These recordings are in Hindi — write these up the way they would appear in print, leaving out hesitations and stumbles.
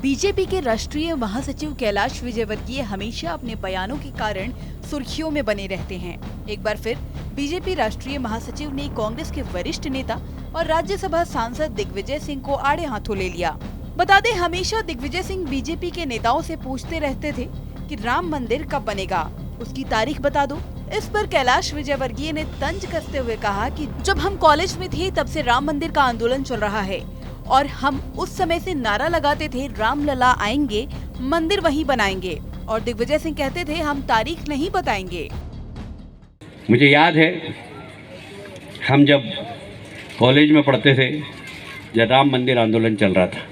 बीजेपी के राष्ट्रीय महासचिव कैलाश विजयवर्गीय हमेशा अपने बयानों के कारण सुर्खियों में बने रहते हैं। एक बार फिर बीजेपी राष्ट्रीय महासचिव ने कांग्रेस के वरिष्ठ नेता और राज्यसभा सांसद दिग्विजय सिंह को आड़े हाथों ले लिया। बता दें, हमेशा दिग्विजय सिंह बीजेपी के नेताओं से पूछते रहते थे कि राम मंदिर कब बनेगा, उसकी तारीख बता दो। इस पर कैलाश विजयवर्गीय ने तंज कसते हुए कहा कि जब हम कॉलेज में थे तब से राम मंदिर का आंदोलन चल रहा है और हम उस समय से नारा लगाते थे, रामलला आएंगे, मंदिर वहीं बनाएंगे। और दिग्विजय सिंह कहते थे, हम तारीख नहीं बताएंगे। मुझे याद है, हम जब कॉलेज में पढ़ते थे, जब राम मंदिर आंदोलन चल रहा था,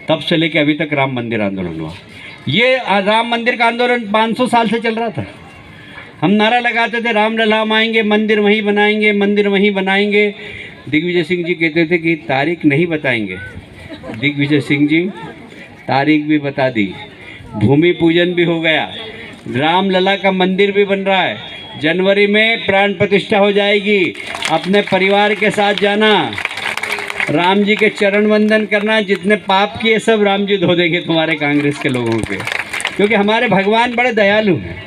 तब से लेकर अभी तक राम मंदिर आंदोलन हुआ। ये राम मंदिर का आंदोलन 500 साल से चल रहा था। हम नारा लगाते थे, रामलला आएंगे, मंदिर वहीं बनाएंगे, मंदिर वहीं बनाएंगे। दिग्विजय सिंह जी कहते थे कि तारीख नहीं बताएंगे। दिग्विजय सिंह जी तारीख भी बता दी, भूमि पूजन भी हो गया, रामलला का मंदिर भी बन रहा है। जनवरी में प्राण प्रतिष्ठा हो जाएगी। अपने परिवार के साथ जाना, राम जी के चरण वंदन करना। जितने पाप किए सब राम जी धो देंगे तुम्हारे कांग्रेस के लोगों के, क्योंकि हमारे भगवान बड़े दयालु हैं,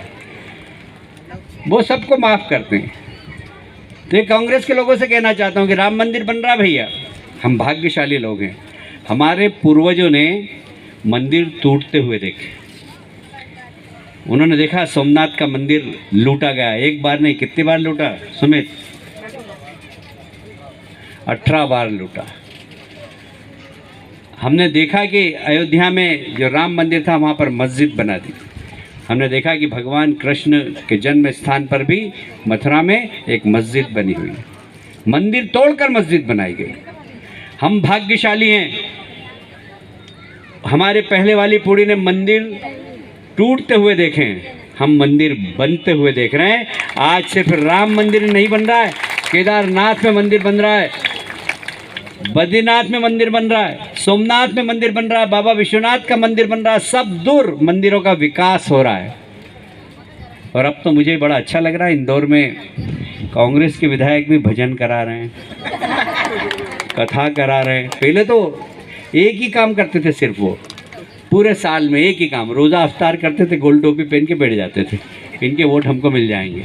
वो सबको माफ़ करते हैं। तो ये कांग्रेस के लोगों से कहना चाहता हूँ कि राम मंदिर बन रहा भैया, हम भाग्यशाली लोग हैं। हमारे पूर्वजों ने मंदिर टूटते हुए देखे। उन्होंने देखा सोमनाथ का मंदिर लूटा गया, एक बार नहीं, कितनी बार लूटा सुमित? 18 बार लूटा। हमने देखा कि अयोध्या में जो राम मंदिर था वहाँ पर मस्जिद बना दी। हमने देखा कि भगवान कृष्ण के जन्म स्थान पर भी मथुरा में एक मस्जिद बनी हुई है, मंदिर तोड़कर मस्जिद बनाई गई। हम भाग्यशाली हैं, हमारे पहले वाली पीढ़ी ने मंदिर टूटते हुए देखे हैं, हम मंदिर बनते हुए देख रहे हैं। आज सिर्फ राम मंदिर नहीं बन रहा है, केदारनाथ में मंदिर बन रहा है, बद्रीनाथ में मंदिर बन रहा है, सोमनाथ में मंदिर बन रहा है, बाबा विश्वनाथ का मंदिर बन रहा है। सब दूर मंदिरों का विकास हो रहा है। और अब तो मुझे बड़ा अच्छा लग रहा है, इंदौर में कांग्रेस के विधायक भी भजन करा रहे हैं, कथा करा रहे हैं। पहले तो एक ही काम करते थे, सिर्फ वो पूरे साल में एक ही काम, रोज़ा अफ्तार करते थे, गोल टोपी पहन के बैठ जाते थे, इनके वोट हमको मिल जाएंगे।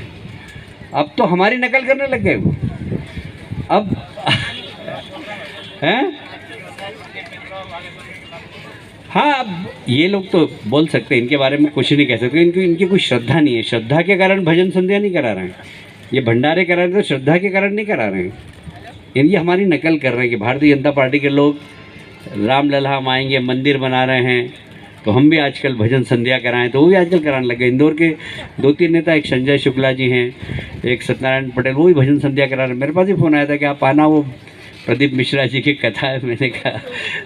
अब तो हमारी नकल करने लग गए वो। अब हैं? हाँ, अब ये लोग तो बोल सकते हैं, इनके बारे में कुछ नहीं कह सकते, इनकी कोई श्रद्धा नहीं है। श्रद्धा के कारण भजन संध्या नहीं करा रहे हैं, ये भंडारे करा रहे हैं, तो श्रद्धा के कारण नहीं करा रहे हैं। इनकी हमारी नकल कर रहे हैं कि भारतीय जनता पार्टी के लोग रामलला आएंगे, मंदिर बना रहे हैं, तो हम भी आजकल भजन संध्या कराएं, तो वो भी आजकल कराने लगे। इंदौर के 2-3 नेता, एक संजय शुक्ला जी हैं, एक सत्यनारायण पटेल, वो भी भजन संध्या करा रहे हैं। मेरे पास ही फ़ोन आया था कि आप आना, वो प्रदीप मिश्रा जी की कथा है। मैंने कहा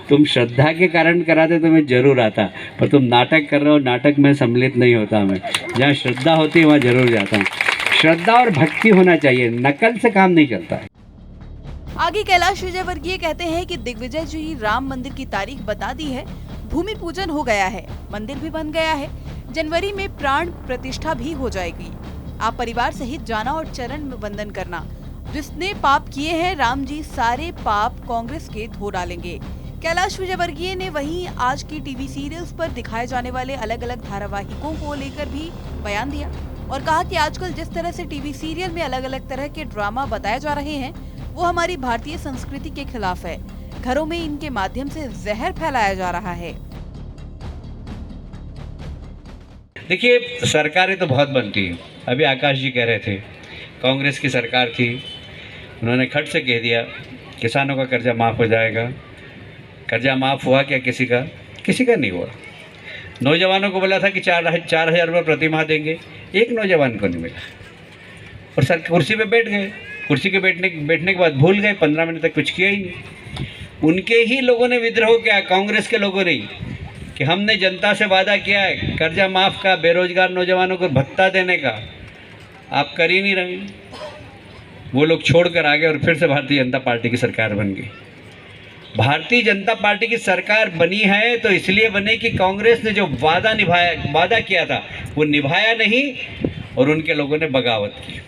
तुम श्रद्धा के कारण कराते तो मैं ज़रूर आता, पर तुम नाटक कर रहे हो, नाटक में सम्मिलित नहीं होता मैं। जहाँ श्रद्धा होती है वहाँ ज़रूर जाता हूँ। श्रद्धा और भक्ति होना चाहिए, नकल से काम नहीं चलता है। आगे कैलाश विजयवर्गीय कहते हैं कि दिग्विजय जी राम मंदिर की तारीख बता दी है, भूमि पूजन हो गया है, मंदिर भी बन गया है, जनवरी में प्राण प्रतिष्ठा भी हो जाएगी। आप परिवार सहित जाना और चरण वंदन करना। जिसने पाप किए हैं, राम जी सारे पाप कांग्रेस के धो डालेंगे। कैलाश विजयवर्गीय ने वहीं आज की टीवी सीरियल्स पर दिखाए जाने वाले अलग अलग धारावाहिकों को लेकर भी बयान दिया और कहा कि आजकल जिस तरह से टीवी सीरियल में अलग अलग तरह के ड्रामा बताए जा रहे हैं, वो हमारी भारतीय संस्कृति के खिलाफ है। घरों में इनके माध्यम से जहर फैलाया जा रहा है। देखिए, सरकारें तो बहुत बनती है। अभी आकाश जी कह रहे थे, कांग्रेस की सरकार थी, उन्होंने खट से कह दिया किसानों का कर्जा माफ़ हो जाएगा। कर्जा माफ़ हुआ क्या? किसी का नहीं हुआ। नौजवानों को बोला था कि 4,000 रुपये प्रति माह देंगे, एक नौजवान को नहीं मिला। और सर कुर्सी पे बैठ गए, कुर्सी के बैठने के बाद भूल गए, 15 मिनट तक कुछ किया ही नहीं। उनके ही लोगों ने विद्रोह किया, कांग्रेस के लोगों ने, कि हमने जनता से वादा किया है कर्जा माफ़ का, बेरोजगार नौजवानों को भत्ता देने का, आप कर ही नहीं रहे। वो लोग छोड़कर आ गए और फिर से भारतीय जनता पार्टी की सरकार बन गई। भारतीय जनता पार्टी की सरकार बनी है तो इसलिए बने कि कांग्रेस ने जो वादा किया था वो निभाया नहीं और उनके लोगों ने बगावत की।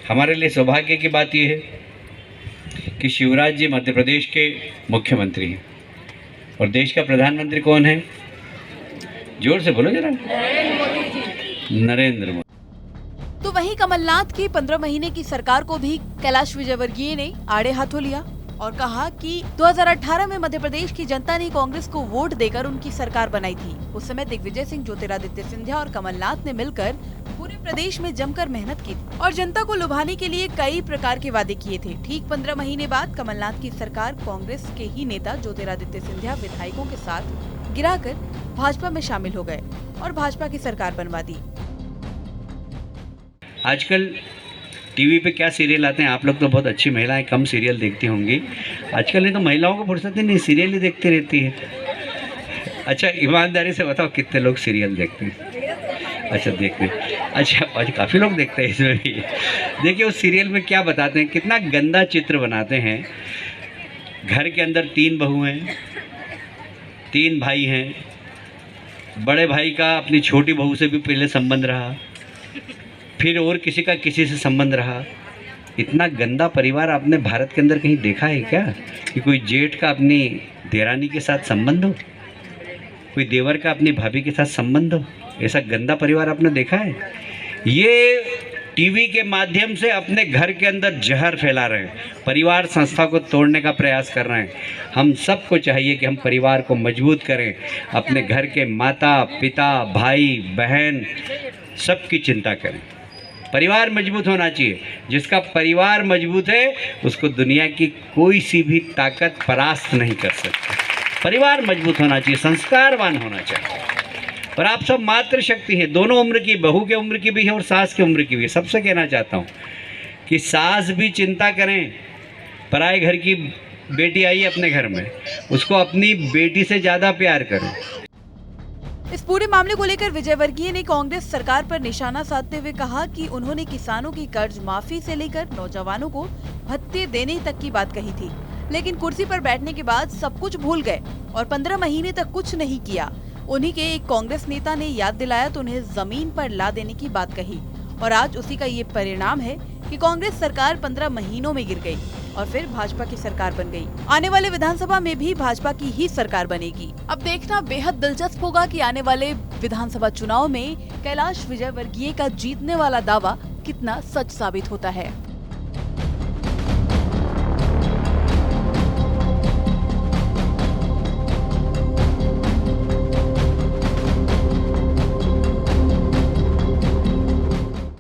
हमारे लिए सौभाग्य की बात यह है कि शिवराज जी मध्य प्रदेश के मुख्यमंत्री हैं और देश का प्रधानमंत्री कौन है? जोर से बोलो जरा। नरेंद्र मोदी। तो वहीं कमलनाथ की 15 महीने की सरकार को भी कैलाश विजयवर्गीय ने आड़े हाथों लिया और कहा कि 2018 में मध्य प्रदेश की जनता ने कांग्रेस को वोट देकर उनकी सरकार बनाई थी। उस समय दिग्विजय सिंह, ज्योतिरादित्य सिंधिया और कमलनाथ ने मिलकर पूरे प्रदेश में जमकर मेहनत की थी और जनता को लुभाने के लिए कई प्रकार के वादे किए थे। ठीक 15 महीने बाद कमलनाथ की सरकार कांग्रेस के ही नेता ज्योतिरादित्य सिंधिया विधायकों के साथ गिराकर भाजपा में शामिल हो गए और भाजपा की सरकार बनवा दी। आजकल टीवी पे क्या सीरियल आते हैं? आप लोग तो बहुत अच्छी महिलाएं कम सीरियल देखती होंगी। आजकल नहीं तो महिलाओं को फुर्सत ही नहीं, सीरियल ही देखती रहती है। अच्छा, ईमानदारी से बताओ कितने लोग सीरियल देखते हैं? अच्छा, देखते हैं। अच्छा, आज काफ़ी लोग देखते हैं इसमें भी। देखिए उस सीरियल में क्या बताते हैं, कितना गंदा चित्र बनाते हैं। घर के अंदर 3 बहू हैं, 3 भाई हैं। बड़े भाई का अपनी छोटी बहू से भी पहले संबंध रहा, फिर और किसी का किसी से संबंध रहा। इतना गंदा परिवार आपने भारत के अंदर कहीं देखा है क्या? कि कोई जेठ का अपनी देरानी के साथ संबंध हो, कोई देवर का अपनी भाभी के साथ संबंध हो? ऐसा गंदा परिवार आपने देखा है? ये टीवी के माध्यम से अपने घर के अंदर जहर फैला रहे हैं, परिवार संस्था को तोड़ने का प्रयास कर रहे हैं। हम सबको चाहिए कि हम परिवार को मजबूत करें, अपने घर के माता पिता भाई बहन सबकी चिंता करें। परिवार मजबूत होना चाहिए। जिसका परिवार मजबूत है उसको दुनिया की कोई सी भी ताकत परास्त नहीं कर सकती। परिवार मजबूत होना चाहिए, संस्कारवान होना चाहिए। और आप सब मातृशक्ति हैं, दोनों उम्र की, बहू के उम्र की भी है और सास के उम्र की भी है। सबसे कहना चाहता हूँ कि सास भी चिंता करें, पराए घर की बेटी आई है अपने घर में, उसको अपनी बेटी से ज़्यादा प्यार करें। इस पूरे मामले को लेकर विजयवर्गीय ने कांग्रेस सरकार पर निशाना साधते हुए कहा कि उन्होंने किसानों की कर्ज माफी से लेकर नौजवानों को भत्ते देने तक की बात कही थी, लेकिन कुर्सी पर बैठने के बाद सब कुछ भूल गए और 15 महीने तक कुछ नहीं किया। उन्हीं के एक कांग्रेस नेता ने याद दिलाया तो उन्हें जमीन पर ला देने की बात कही और आज उसी का ये परिणाम है कि कांग्रेस सरकार 15 महीनों में गिर गई और फिर भाजपा की सरकार बन गई। आने वाले विधानसभा में भी भाजपा की ही सरकार बनेगी। अब देखना बेहद दिलचस्प होगा कि आने वाले विधानसभा चुनाव में कैलाश विजयवर्गीय का जीतने वाला दावा कितना सच साबित होता है।